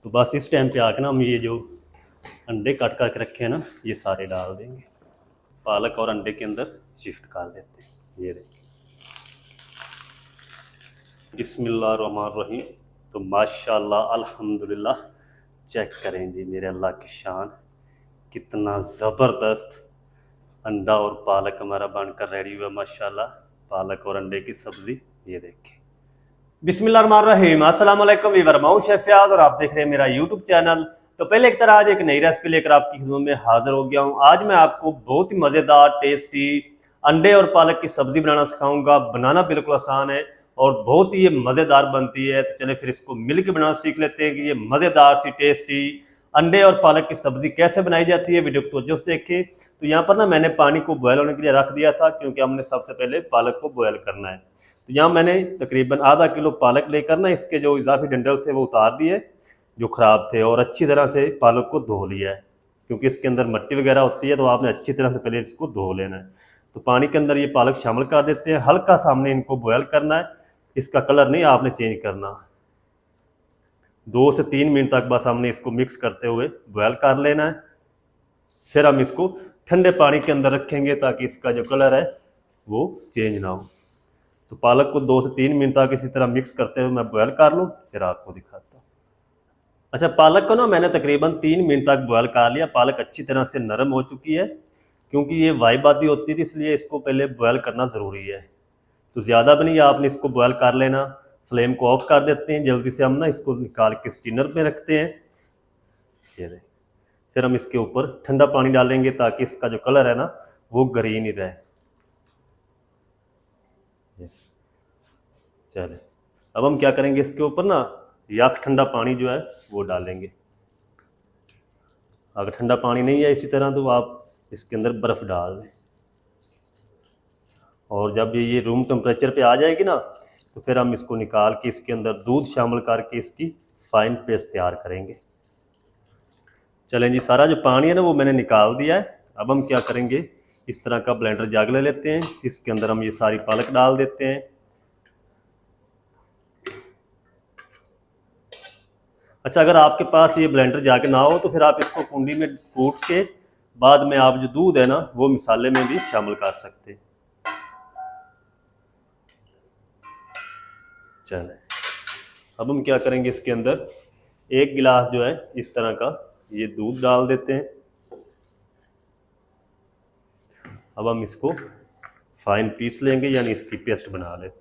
तो बस इस टाइम पे आके ना हम ये जो अंडे कट करके रखे हैं ना, ये सारे डाल देंगे, पालक और अंडे के अंदर शिफ्ट कर देते हैं। ये देखिए, बिस्मिल्लाहिर्रहमानिर्रहीम। तो माशाल्लाह अल्हम्दुलिल्लाह, चेक करें जी मेरे अल्लाह की शान, कितना ज़बरदस्त अंडा और पालक हमारा बनकर रेडी हुआ माशाल्लाह। पालक और अंडे की सब्ज़ी, ये देखें। बिस्मिल्लाहिर्रहमानिर्रहीम, अस्सलाम वालेकुम वीवर, मैं हूं शेफ फयाज और आप देख रहे हैं मेरा यूट्यूब चैनल। तो पहले एक तरह आज एक नई रेसिपी लेकर आपकी खिदमत में हाजिर हो गया हूं। आज मैं आपको बहुत ही मज़ेदार टेस्टी अंडे और पालक की सब्ज़ी बनाना सिखाऊंगा। बनाना बिल्कुल आसान है और बहुत ही ये मज़ेदार बनती है। तो चले फिर इसको मिल के बनाना सीख लेते हैं कि ये मज़ेदार सी टेस्टी अंडे और पालक की सब्ज़ी कैसे बनाई जाती है। वीडियो को तवज्जो से देखें। तो यहाँ पर ना मैंने पानी को बॉयल होने के लिए रख दिया था, क्योंकि हमने सबसे पहले पालक को बॉयल करना है। तो यहाँ मैंने तकरीबन आधा किलो पालक लेकर ना इसके जो इजाफी डंडल थे वो उतार दिए जो ख़राब थे, और अच्छी तरह से पालक को धो लिया है, क्योंकि इसके अंदर मिट्टी वगैरह होती है। तो आपने अच्छी तरह से पहले इसको धो लेना है। तो पानी के अंदर ये पालक शामिल कर देते हैं। हल्का सा हमने इनको बॉयल करना है, इसका कलर नहीं आपने चेंज करना। 2 से 3 मिनट तक बस हमने इसको मिक्स करते हुए बॉयल कर लेना है। फिर हम इसको ठंडे पानी के अंदर रखेंगे ताकि इसका जो कलर है वो चेंज ना हो। तो पालक को 2 से 3 मिनट तक इसी तरह मिक्स करते हुए मैं बॉयल कर लूँ, फिर आपको दिखाता हूँ। अच्छा, पालक को ना मैंने तकरीबन 3 मिनट तक बॉयल कर लिया। पालक अच्छी तरह से नरम हो चुकी है, क्योंकि ये वाइबादी होती थी इसलिए इसको पहले बॉयल करना ज़रूरी है। तो ज़्यादा भी नहीं, आपने इसको बॉयल कर लेना। फ्लेम को ऑफ कर देते हैं जल्दी से। हम ना इसको निकाल के स्टीनर पे रखते हैं। ये देख, फिर हम इसके ऊपर ठंडा पानी डालेंगे ताकि इसका जो कलर है ना वो ग्रीन ही रहे। चले, अब हम क्या करेंगे, इसके ऊपर ना याक ठंडा पानी जो है वो डालेंगे। अगर ठंडा पानी नहीं है इसी तरह तो आप इसके अंदर बर्फ़ डाल दें, और जब ये रूम टेम्परेचर पे आ जाएगी ना तो फिर हम इसको निकाल के इसके अंदर दूध शामिल करके इसकी फ़ाइन पेस्ट तैयार करेंगे। चलें जी, सारा जो पानी है ना वो मैंने निकाल दिया है। अब हम क्या करेंगे, इस तरह का ब्लेंडर जग ले लेते हैं। इसके अंदर हम ये सारी पालक डाल देते हैं। अच्छा, अगर आपके पास ये ब्लेंडर जाके ना हो तो फिर आप इसको कुंडी में कूट के बाद में आप जो दूध है ना वो मिसाले में भी शामिल कर सकते हैं। चलें, अब हम क्या करेंगे, इसके अंदर 1 गिलास जो है इस तरह का ये दूध डाल देते हैं। अब हम इसको फाइन पीस लेंगे, यानी इसकी पेस्ट बना लेते हैं।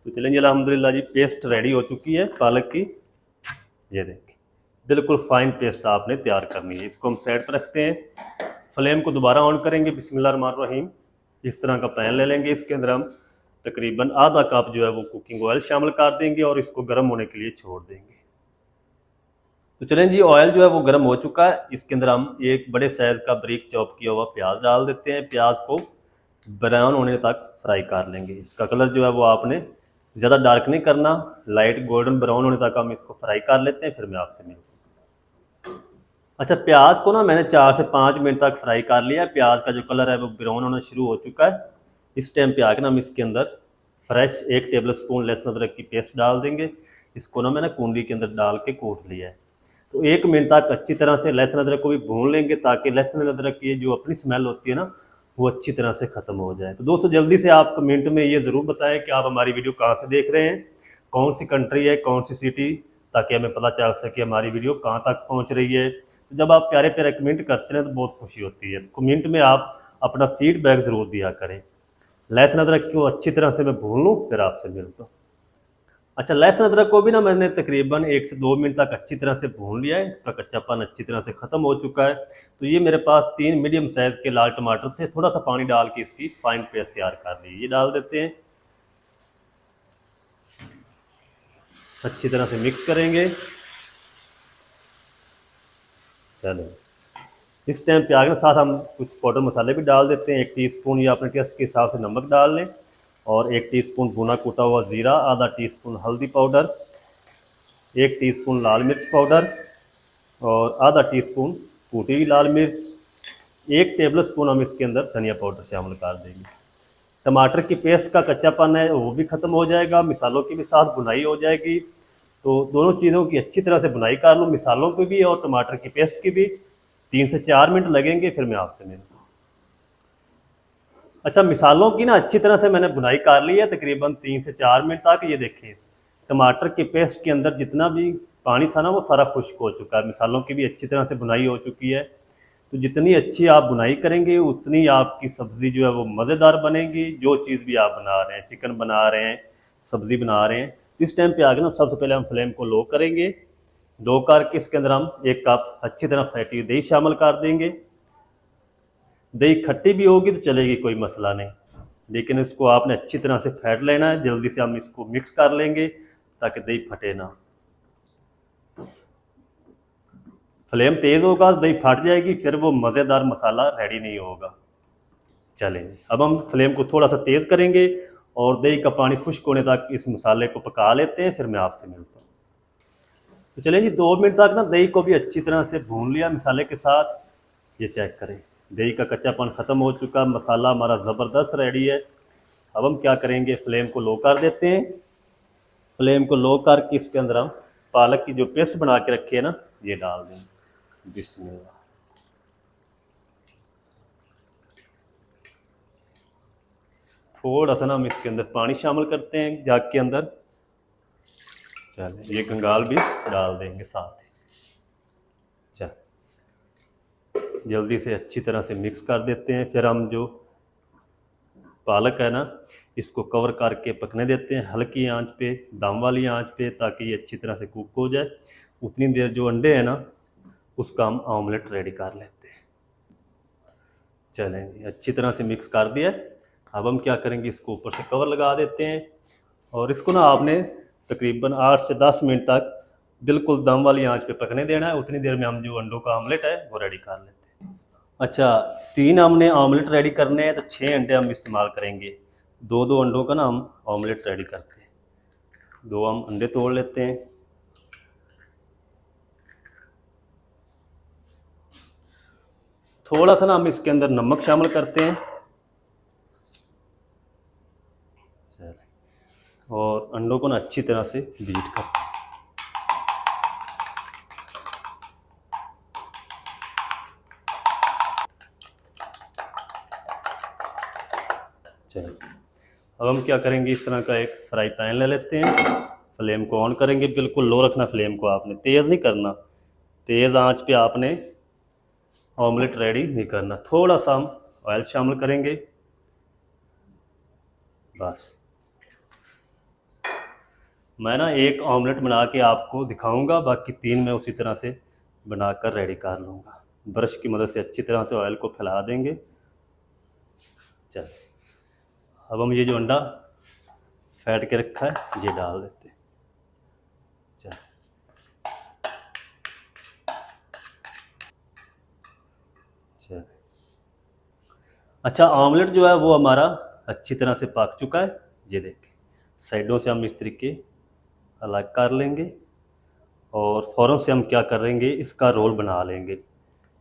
तो चलेंगे, अल्हम्दुलिल्लाह जी पेस्ट रेडी हो चुकी है पालक की। ये देखिए, बिल्कुल फाइन पेस्ट आपने तैयार करनी है। इसको हम साइड पर रखते हैं। फ्लेम को दोबारा ऑन करेंगे। बिस्मिल्लाहिर्रहमानिर्रहीम। इस तरह का पैन ले लेंगे। इसके अंदर हम तकरीबन आधा कप जो है वो कुकिंग ऑयल शामिल कर देंगे और इसको गर्म होने के लिए छोड़ देंगे। तो चलें जी, ऑयल जो है वो गर्म हो चुका है। इसके अंदर हम एक बड़े साइज़ का बारीक चॉप किया हुआ प्याज डाल देते हैं। प्याज को ब्राउन होने तक फ्राई कर लेंगे। इसका कलर जो है वो आपने ज़्यादा डार्क नहीं करना, लाइट गोल्डन ब्राउन होने तक हम इसको फ्राई कर लेते हैं, फिर मैं आपसे मिलता हूँ। अच्छा, प्याज को ना मैंने 4 से 5 मिनट तक फ्राई कर लिया है। प्याज का जो कलर है वो ब्राउन होना शुरू हो चुका है। इस टाइम पे आके ना हम इसके अंदर फ्रेश 1 टेबल स्पून लहसुन अदरक की पेस्ट डाल देंगे। इसको ना मैंने कुंडी के अंदर डाल के कूट लिया है। तो 1 मिनट तक अच्छी तरह से लहसुन अदरक को भी भून लेंगे, ताकि लहसुन अदरक की जो अपनी स्मेल होती है ना वो अच्छी तरह से ख़त्म हो जाए। तो दोस्तों, जल्दी से आप कमेंट में ये ज़रूर बताएं कि आप हमारी वीडियो कहाँ से देख रहे हैं, कौन सी कंट्री है, कौन सी सिटी, ताकि हमें पता चल सके हमारी वीडियो कहाँ तक पहुँच रही है। तो जब आप प्यारे प्यारे कमेंट करते हैं तो बहुत खुशी होती है। कमेंट में आप अपना फीडबैक ज़रूर दिया करें। लहसुन अदरक को अच्छी तरह से मैं भून लूँ, फिर आपसे मिलता हूँ। अच्छा, लहसुन अदरक को भी ना मैंने तकरीबन 1 से 2 मिनट तक अच्छी तरह से भून लिया है। इसका कच्चापन अच्छी तरह से ख़त्म हो चुका है। तो ये मेरे पास 3 मीडियम साइज़ के लाल टमाटर थे। थोड़ा सा पानी डाल के इसकी फाइन पेस्ट तैयार कर ली, ये डाल देते हैं। अच्छी तरह से मिक्स करेंगे। चलो, इस टाइम पे आगे साथ हम कुछ पाउडर मसाले भी डाल देते हैं। 1 टीस्पून या अपने टेस्ट के हिसाब से नमक डाल लें, और 1 टीस्पून भुना कूटा हुआ ज़ीरा, आधा टीस्पून हल्दी पाउडर, 1 टीस्पून लाल मिर्च पाउडर और आधा टीस्पून कूटी हुई लाल मिर्च, 1 टेबल स्पून हम इसके अंदर धनिया पाउडर शामिल कर देंगे। टमाटर की पेस्ट का कच्चापन है वो भी ख़त्म हो जाएगा, मिसालों की भी साथ भुनाई हो जाएगी। तो दोनों चीज़ों की अच्छी तरह से भुनाई कर लूँ, मिसालों की भी और टमाटर की पेस्ट की भी। 3 से 4 मिनट लगेंगे, फिर मैं आपसे मिलता हूँ। अच्छा, मिसालों की ना अच्छी तरह से मैंने भुनाई कर ली है, तकरीबन 3 से 4 मिनट तक। ये देखें, टमाटर के पेस्ट के अंदर जितना भी पानी था ना वो सारा खुश्क हो चुका है, मिसालों की भी अच्छी तरह से भुनाई हो चुकी है। तो जितनी अच्छी आप बुनाई करेंगे उतनी आपकी सब्ज़ी जो है वो मज़ेदार बनेगी। जो चीज़ भी आप बना रहे हैं, चिकन बना रहे हैं, सब्ज़ी बना रहे हैं, इस टाइम पे आगे ना सबसे पहले हम फ्लेम को लो करेंगे। लो करके इसके अंदर हम 1 कप अच्छी तरह फैटी हुई दही शामिल कर देंगे। दही खट्टी भी होगी तो चलेगी, कोई मसला नहीं, लेकिन इसको आपने अच्छी तरह से फेंट लेना है। जल्दी से हम इसको मिक्स कर लेंगे ताकि दही फटे ना। फ्लेम तेज़ होगा तो दही फट जाएगी, फिर वो मज़ेदार मसाला रेडी नहीं होगा। चलें, अब हम फ्लेम को थोड़ा सा तेज़ करेंगे और दही का पानी खुश्क होने तक इस मसाले को पका लेते हैं, फिर मैं आपसे मिलता हूँ। तो चलें जी, 2 मिनट तक ना दही को भी अच्छी तरह से भून लिया मसाले के साथ। ये चेक करें, दही का कच्चापन ख़त्म हो चुका, मसाला हमारा ज़बरदस्त रेडी है। अब हम क्या करेंगे, फ्लेम को लो कर देते हैं। फ्लेम को लो करके इसके अंदर हम पालक की जो पेस्ट बना के रखी है ना, ये डाल देंगे। बिस्मिल्लाह। थोड़ा सा ना हम इसके अंदर पानी शामिल करते हैं जाग के अंदर। चलिए, ये कंगाल भी डाल देंगे साथ ही। चल, जल्दी से अच्छी तरह से मिक्स कर देते हैं। फिर हम जो पालक है ना, इसको कवर करके पकने देते हैं हल्की आंच पे, दम वाली आंच पे, ताकि ये अच्छी तरह से कुक हो जाए। उतनी देर जो अंडे हैं ना, उसका हम ऑमलेट रेडी कर लेते हैं। चलें, अच्छी तरह से मिक्स कर दिया। अब हम क्या करेंगे, इसको ऊपर से कवर लगा देते हैं और इसको ना आपने तकरीबन 8 से 10 मिनट तक बिल्कुल दम वाली आंच पे पकने देना है। उतनी देर में हम जो अंडों का ऑमलेट है वो रेडी कर लेते हैं। अच्छा, 3 हमने ऑमलेट रेडी करने हैं तो 6 अंडे हम इस्तेमाल करेंगे। 2-2 अंडों का ना हम ऑमलेट रेडी करते हैं। 2 हम अंडे तोड़ लेते हैं। थोड़ा सा ना हम इसके अंदर नमक शामिल करते हैं। और अंडों को ना अच्छी तरह से बीट करते हैं। चलिए, अब हम क्या करेंगे, इस तरह का एक फ्राई पैन ले लेते हैं। फ्लेम को ऑन करेंगे, बिल्कुल लो रखना फ्लेम को, आपने तेज़ नहीं करना। तेज़ आंच पे आपने ऑमलेट रेडी नहीं करना। थोड़ा सा हम ऑयल शामिल करेंगे बस। मैं ना एक ऑमलेट बना के आपको दिखाऊंगा, बाकी 3 मैं उसी तरह से बनाकर रेडी कर लूँगा। ब्रश की मदद से अच्छी तरह से ऑयल को फैला देंगे। चल, अब हम ये जो अंडा फेंट के रखा है ये डाल देते हैं। चल, चल, अच्छा, ऑमलेट जो है वो हमारा अच्छी तरह से पक चुका है। ये देखें, साइडों से हम इस तरीके अलग कर लेंगे और फ़ौरन से हम क्या करेंगे, इसका रोल बना लेंगे।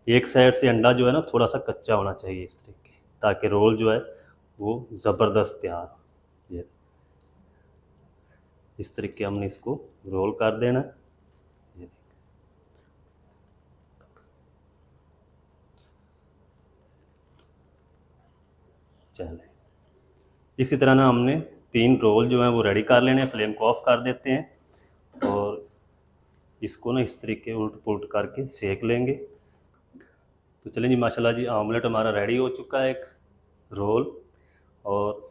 एक साइड से अंडा जो है ना थोड़ा सा कच्चा होना चाहिए इस तरीके, ताकि रोल जो है वो ज़बरदस्त तैयार हो। ये इस तरीके हमने इसको रोल कर देना। ये चले, इसी तरह ना हमने 3 रोल जो हैं वो रेडी कर लेने हैं। फ्लेम को ऑफ कर देते हैं और इसको ना इस तरीके उल्ट पुल्ट करके सेक लेंगे। तो चलें जी, माशाल्लाह जी, आमलेट हमारा रेडी हो चुका है, एक रोल। और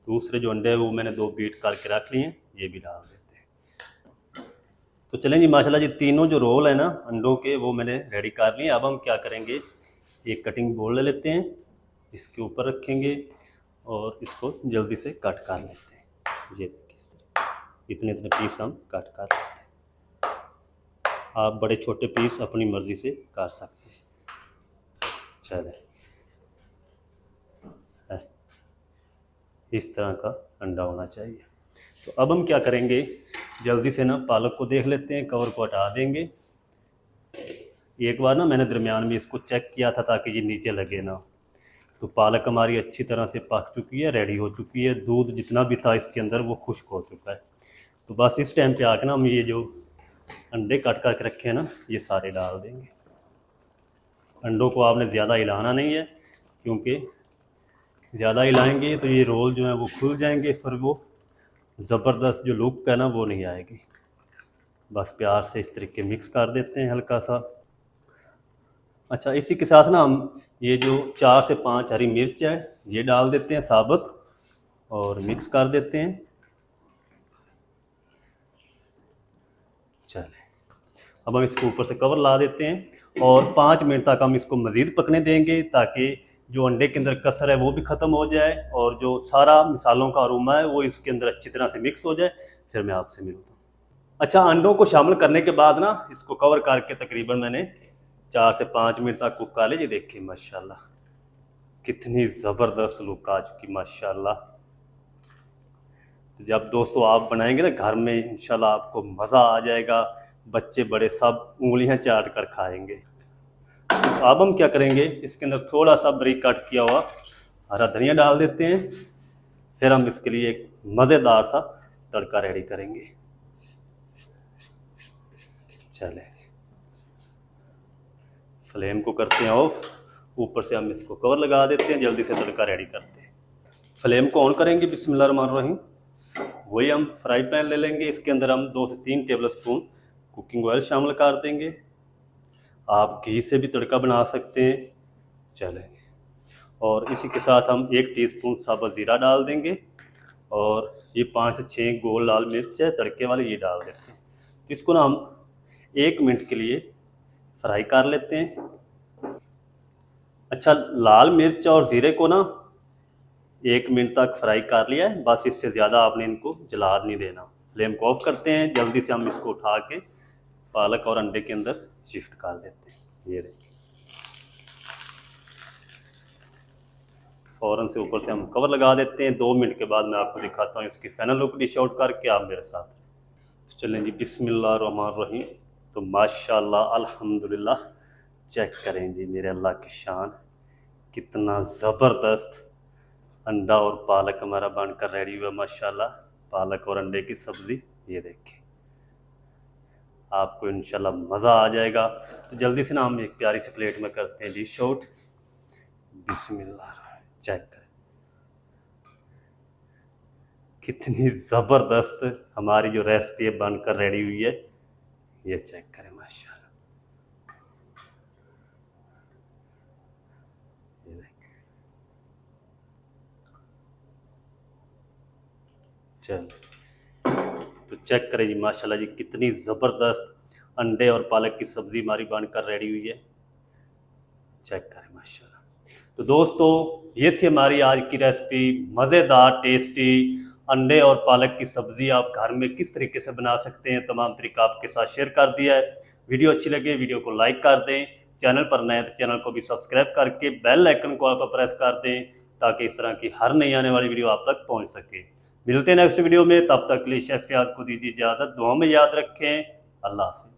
दूसरे जो अंडे हैं वो मैंने 2 बीट करके रख लिए हैं, ये भी डाल देते हैं। तो चलें जी, माशाल्लाह जी, तीनों जो रोल है ना अंडों के वो मैंने रेडी कर लिए। अब हम क्या करेंगे, एक कटिंग बोर्ड ले लेते हैं, इसके ऊपर रखेंगे और इसको जल्दी से कट कर लेते हैं। ये देखिए, इस तरह इतने इतने पीस हम कट कर लेते हैं। आप बड़े छोटे पीस अपनी मर्ज़ी से कर सकते हैं। चलें, इस तरह का अंडा होना चाहिए। तो अब हम क्या करेंगे, जल्दी से ना पालक को देख लेते हैं, कवर को हटा देंगे। एक बार ना मैंने दरमियान में इसको चेक किया था ताकि ये नीचे लगे ना। तो पालक हमारी अच्छी तरह से पक चुकी है, रेडी हो चुकी है। दूध जितना भी था इसके अंदर वो खुश्क हो चुका है। तो बस इस टाइम पे आके ना हम ये जो अंडे कट करके रखे हैं ना, ये सारे डाल देंगे। अंडों को आपने ज़्यादा हिलाना नहीं है, क्योंकि ज़्यादा हिलाएंगे तो ये रोल जो है वो खुल जाएंगे, फिर वो ज़बरदस्त जो लुक है ना वो नहीं आएगी। बस प्यार से इस तरीके मिक्स कर देते हैं हल्का सा। अच्छा, इसी के साथ ना हम ये जो 4 से 5 हरी मिर्च है ये डाल देते हैं साबुत, और मिक्स कर देते हैं। चलें, अब हम इसको ऊपर से कवर ला देते हैं और 5 मिनट तक हम इसको मज़ीद पकने देंगे, ताकि जो अंडे के अंदर कसर है वो भी ख़त्म हो जाए और जो सारा मिसालों का अरोमा है वो इसके अंदर अच्छी तरह से मिक्स हो जाए। फिर मैं आपसे मिलता हूँ। अच्छा, अंडों को शामिल करने के बाद ना इसको कवर करके तकरीबन मैंने 4 से 5 मिनट तक कुक कर लिया। ये देखिए माशाल्लाह कितनी ज़बरदस्त लुक आ चुकी माशाल्लाह। तो जब दोस्तों आप बनाएंगे ना घर में, इंशाल्लाह आपको मज़ा आ जाएगा। बच्चे बड़े सब उंगलियां चाट कर खाएंगे। तो अब हम क्या करेंगे, इसके अंदर थोड़ा सा बारीक कट किया हुआ हरा धनिया डाल देते हैं। फिर हम इसके लिए एक मज़ेदार सा तड़का रेडी करेंगे। चलें, फ्लेम को करते हैं ऑफ, ऊपर से हम इसको कवर लगा देते हैं, जल्दी से तड़का रेडी करते हैं। फ्लेम को ऑन करेंगे, बिस्मिल्लाहिर्रहमानिर्रहीम। वही हम फ्राई पैन ले लेंगे, इसके अंदर हम 2 से 3 टेबल स्पून कुकिंग ऑयल शामिल कर देंगे। आप घी से भी तड़का बना सकते हैं। चलें, और इसी के साथ हम 1 टीस्पून साबुत ज़ीरा डाल देंगे, और ये 5 से 6 गोल लाल मिर्च है तड़के वाले, ये डाल देते हैं। इसको ना हम 1 मिनट के लिए फ्राई कर लेते हैं। अच्छा, लाल मिर्च और ज़ीरे को ना 1 मिनट तक फ्राई कर लिया है, बस इससे ज़्यादा आपने इनको जला नहीं देना। फ्लेम को ऑफ करते हैं, जल्दी से हम इसको उठा के पालक और अंडे के अंदर शिफ्ट कर देते हैं। ये देखिए, फ़ौरन से ऊपर से हम कवर लगा देते हैं। 2 मिनट के बाद मैं आपको दिखाता हूँ इसकी फाइनल लुक डिश आउट करके। आप मेरे साथ तो चलें जी, बिस्मिल्लाहिर्रहमानिर्रहीम। तो माशाल्लाह अल्हम्दुलिल्लाह, चेक करें जी मेरे अल्लाह की शान, कितना ज़बरदस्त अंडा और पालक हमारा बनकर रेडी हुआ माशाल्लाह। पालक और अंडे की सब्ज़ी, ये देखें, आपको इंशाल्लाह मज़ा आ जाएगा। तो जल्दी से ना हम एक प्यारी सी प्लेट में करते हैं डिश आउट। बिस्मिल्लाह, चेक करें कितनी ज़बरदस्त हमारी जो रेसिपी बनकर रेडी हुई है। ये चेक करें माशाल्लाह। चलो, तो चेक करें जी माशाल्लाह जी, कितनी ज़बरदस्त अंडे और पालक की सब्ज़ी हमारी बनकर रेडी हुई है। चेक करें माशाल्लाह। तो दोस्तों, ये थी हमारी आज की रेसिपी, मज़ेदार टेस्टी अंडे और पालक की सब्ज़ी। आप घर में किस तरीके से बना सकते हैं, तमाम तरीका आपके साथ शेयर कर दिया है। वीडियो अच्छी लगे वीडियो को लाइक कर दें, चैनल पर नए तो चैनल को भी सब्सक्राइब करके बेल आइकन को आप प्रेस कर दें, ताकि इस तरह की हर नई आने वाली वीडियो आप तक पहुँच सके। मिलते हैं नेक्स्ट वीडियो में, तब तक के लिए शेफ फयाज को दीजिए इजाज़त। दुआ में याद रखें। अल्लाह हाफ़िज़।